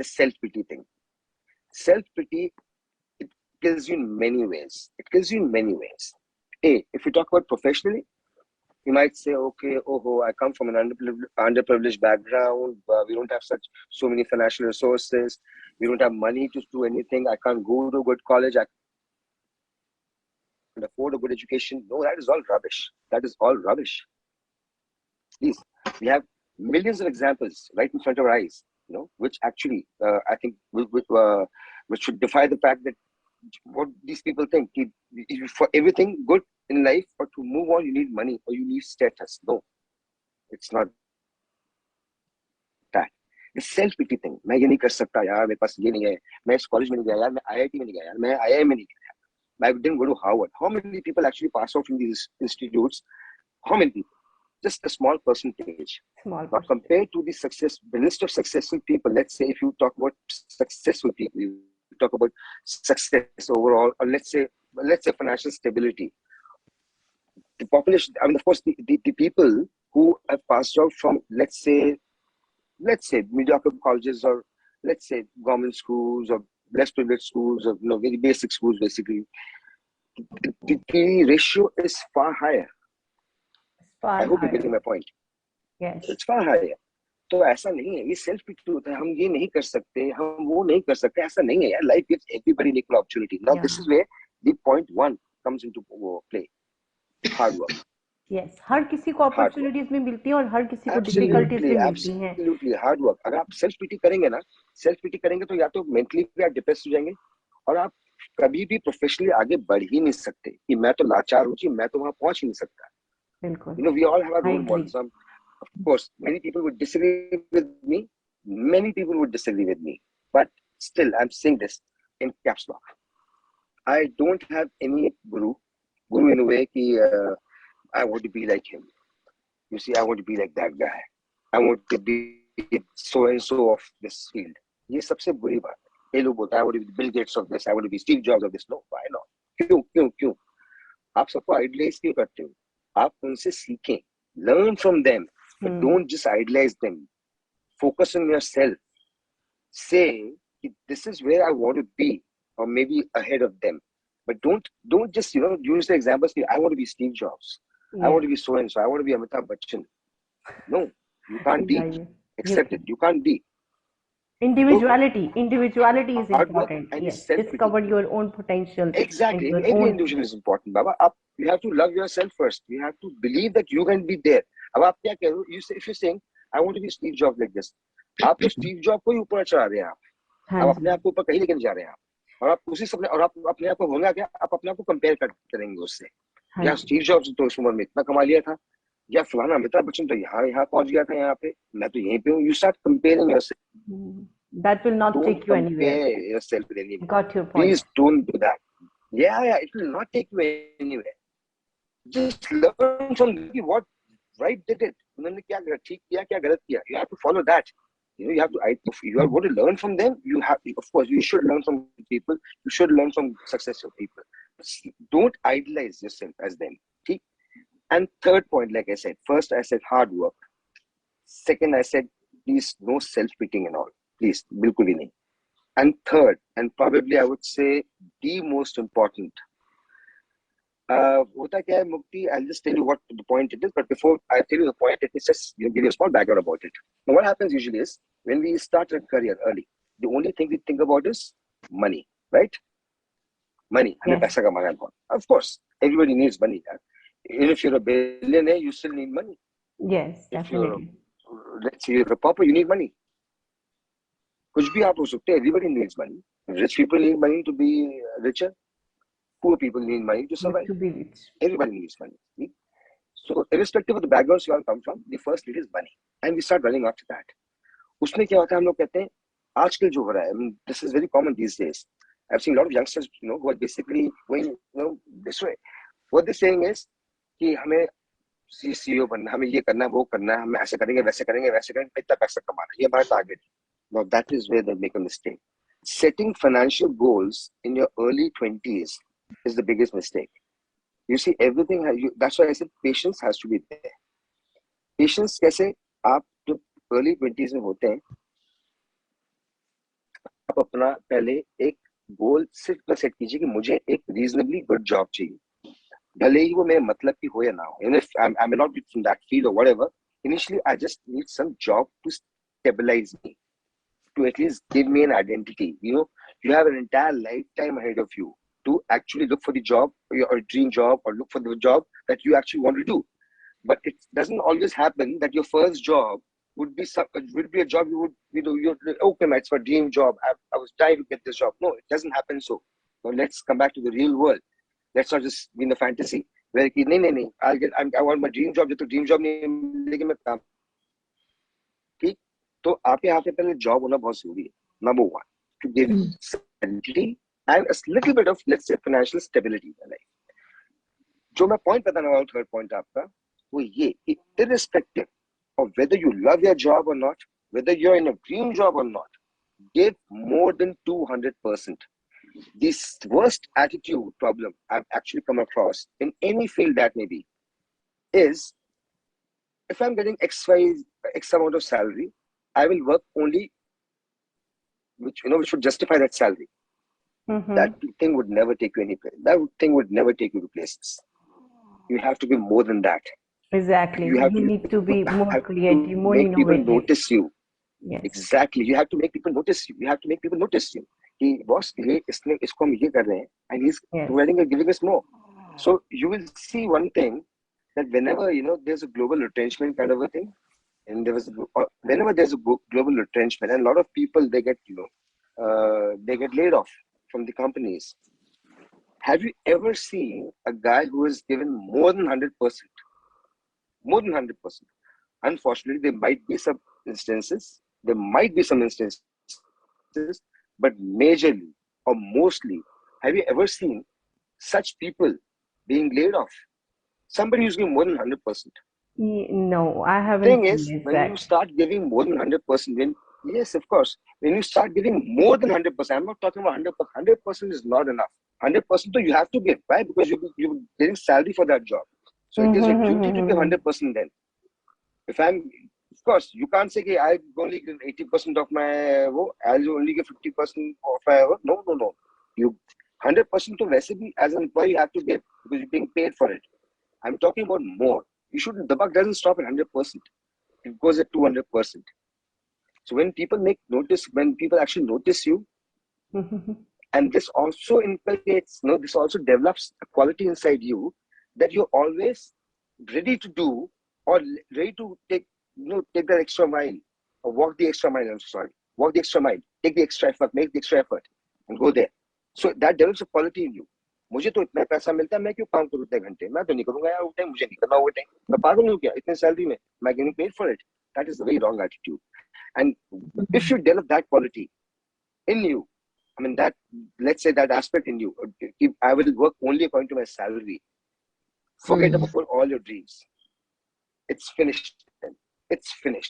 the self-pity thing. Self-pity, it kills you in many ways. It kills you in many ways. If you talk about professionally, you might say, okay, I come from an underprivileged background. We don't have so many financial resources. We don't have money to do anything. I can't go to a good college. I can't afford a good education. No, that is all rubbish. That is all rubbish. Please, we have millions of examples right in front of our eyes, which actually, I think, which should defy the fact that what these people think. For everything good in life or to move on, you need money or you need status. No, it's not that. The self-pity thing. मैं ये नहीं कर सकता यार, मेरे पास ये नहीं है, मैं इस कॉलेज में नहीं गया यार, मैं IIT में नहीं गया यार, मैं IIM में नहीं गया, I didn't go to Harvard. How many people actually pass out from these institutes? How many people? Just a small percentage. Now compared to the list of successful people, let's say if you talk about successful people, you talk about success overall, or let's say financial stability. The population, I mean, of course, the people who have passed out from, let's say mediocre colleges, or let's say government schools or less privileged schools, or very basic schools, basically, the ratio is far higher. I hope you're getting my point. Yes. It's far higher. तो ऐसा नहीं है, ये self पिटी होता है, हम ये नहीं कर सकते, हम वो नहीं कर सकते, ऐसा नहीं है यार. Life gives everybody an equal opportunity. Now this is where the point one comes into play. Hard work. Yes, हर किसी को opportunities में मिलती है और हर किसी को difficulties में मिलती हैं. Absolutely, hard work. अगर आप सेल्फ पिटी करेंगे तो या तो mentally भी आप डिप्रेस हो जाएंगे और आप कभी भी प्रोफेशनली आगे बढ़ ही नहीं सकते कि मैं तो लाचार हूँ, मैं तो वहां पहुंच ही नहीं सकता. We all have our role models. Of course, many people would disagree with me. But still, I'm saying this in caps lock. I don't have any guru in a way that I want to be like him. You see, I want to be like that guy. I want to be so and so of this field. ये सबसे बुरी बात है. ये लोग बोलते हैं I want to be Bill Gates of this, I want to be Steve Jobs of this. No, why not? क्यों? आप सबको idolize क्यों करते हो? आप उनसे सीखें. Learn from them, but don't just idolize them. Focus on yourself. Say, this is where I want to be, or maybe ahead of them. But don't just use the examples. I want to be Steve Jobs. I want to be so and so. I want to be Amitabh Bachchan. No, you can't be. Accept it. You can't be. Individuality is important. Yes, discover your own potential. Exactly. Every individual is important, Baba. You have to love yourself first. You have to believe that you can be there. अब आप क्या कह रहे हो? If you're saying, I want to be Steve Jobs like this, आप तो Steve Jobs को ही ऊपर चढ़ा रहे हैं आप. आप अपने आप को ऊपर कहीं लेके जा रहे हैं आप. और आप उसी सपने और आप अपने आप को होगा क्या? आप अपने आप को कंपेयर करेंगे उससे. या स्टीव जॉब्स तो उस उम्र में इतना कमा लिया था, या फलाना अमिताभ बच्चन तो यहाँ पहुंच गया था, यहाँ पे मैं तो यहीं पे हूँ. You start comparing yourself. That will not take you anywhere. Compare yourself with anyone. Got your point. Please don't do that. Yeah, it will not take you anywhere. Just learn from what right they did. उन्होंने क्या ठीक किया, क्या गलत किया. You have to follow that. You have to. If you are going to learn from them, you have. Of course, you should learn from people. You should learn from successful people. Don't idolize yourself as them. Okay? And third point, like I said, first I said hard work. Second, I said please no self-pitying and all. Please, bilkul bhi nahi. And third, and probably I would say the most important. Hota kya hai, Mukti? I'll just tell you what the point it is. But before I tell you the point, let me just give you a small background about it. Now, what happens usually is when we start a career early, the only thing we think about is money, right? Money. Yes. Of course, everybody needs money. Even if you're a billionaire, you still need money. Yes, definitely. Let's say you're a pauper, you need money. Kuch bhi aap ho sakte, everybody needs money. Rich people need money to be richer. Poor people need money to survive. To be rich. Everybody needs money. So, irrespective of the backgrounds you all come from, the first need is money. And we start running after that. उसमें क्या होता है, हम लोग कहते हैं, आजकल जो हो रहा है, I mean, this is very common these days. I've seen a lot of youngsters, who are basically going, this way. What they're saying is, कि हमें CEO बनना, हमें ये करना, वो करना, हम ऐसे करेंगे, वैसे करेंगे, इतना पैसा कमाना, ये हमारा target. Now that is where they make a mistake. Setting financial goals in your early 20s is the biggest mistake. You see, everything that's why I said patience has to be there. Patience कैसे आप जब early 20s में होते हैं, आप अपना पहले एक गोल सिर्फ सेट कीजिए कि मुझे एक रीजनेबली गुड जॉब चाहिए, भले ही वो मेरे मतलब की हो या ना हो, even if I may not be from that field or whatever. Initially, I just need some job to stabilize me, to at least give me an identity. You have an entire lifetime ahead of you to actually look for the job or your dream job, or look for the job that you actually want to do. But it doesn't always happen that your first job would be a job you're okay, man, it's my dream job. I was trying to get this job. No, it doesn't happen so. Now let's come back to the real world. Let's not just be in the fantasy where नहीं नहीं नहीं I want my dream job. जब तो dream job नहीं मिलेगी मैं काम, ठीक? तो आपके हाथ में पहले जॉब होना बहुत जरूरी है, number one, to give stability and a little bit of, let's say, financial stability in life. जो मैं पॉइंट बताने वाला हूँ, थर्ड पॉइंट आपका, वो ये कि irrespective of whether you love your job or not, whether you're in a dream job or not, give more than 200%. The worst attitude problem I've actually come across in any field that may be is, if I'm getting X amount of salary, I will work only which should justify that salary. That thing would never take you anywhere. That thing would never take you to places. You have to be more than that. Exactly. You need to be more creative, more make people innovative. notice you. Yes. Exactly. You have to make people notice you. You have to make people notice you. कि boss इसको हम ये कर रहे हैं, and he's giving us more. So you will see one thing, that whenever there's a global retrenchment kind of a thing, and whenever there's a global retrenchment, and a lot of people they get laid off from the companies. Have you ever seen a guy who has given more than 100%? More than 100%. Unfortunately, there might be some instances, but majorly or mostly, have you ever seen such people being laid off? Somebody who's giving more than 100%. No, I haven't Thing seen is, this, when you start giving more than 100%, yes, of course, when you start giving more than 100%, I'm not talking about 100%. 100% is not enough. 100% you have to give. Why? Because you're getting salary for that job. So it is your duty to give 100% then. Of course, you can't say, I only give 80% of my, I'll only give 50% of my, no. You 100% to recipe as an employee you have to give, because you're being paid for it. I'm talking about more. The buck doesn't stop at 100%. It goes at 200%. So when people actually notice you, and this also inculcates, this also develops a quality inside you, that you're always ready to do, or ready to take that extra mile, or walk the extra mile. Walk the extra mile, take the extra effort, make the extra effort, and go there. So that develops a quality in you. मुझे तो इतना पैसा मिलता है, मैं क्यों काम करूँ इतने घंटे? मैं तो नहीं करूंगा यार वो टाइम, मुझे नहीं करना वो टाइम, मैं पागल हूँ क्या इतने सैलरी में, मैं getting paid for it? That is a very wrong attitude. And if you develop that quality in you, I mean that, let's say that aspect in you, if I will work only according to my salary, forget about all your dreams. It's finished. It's finished.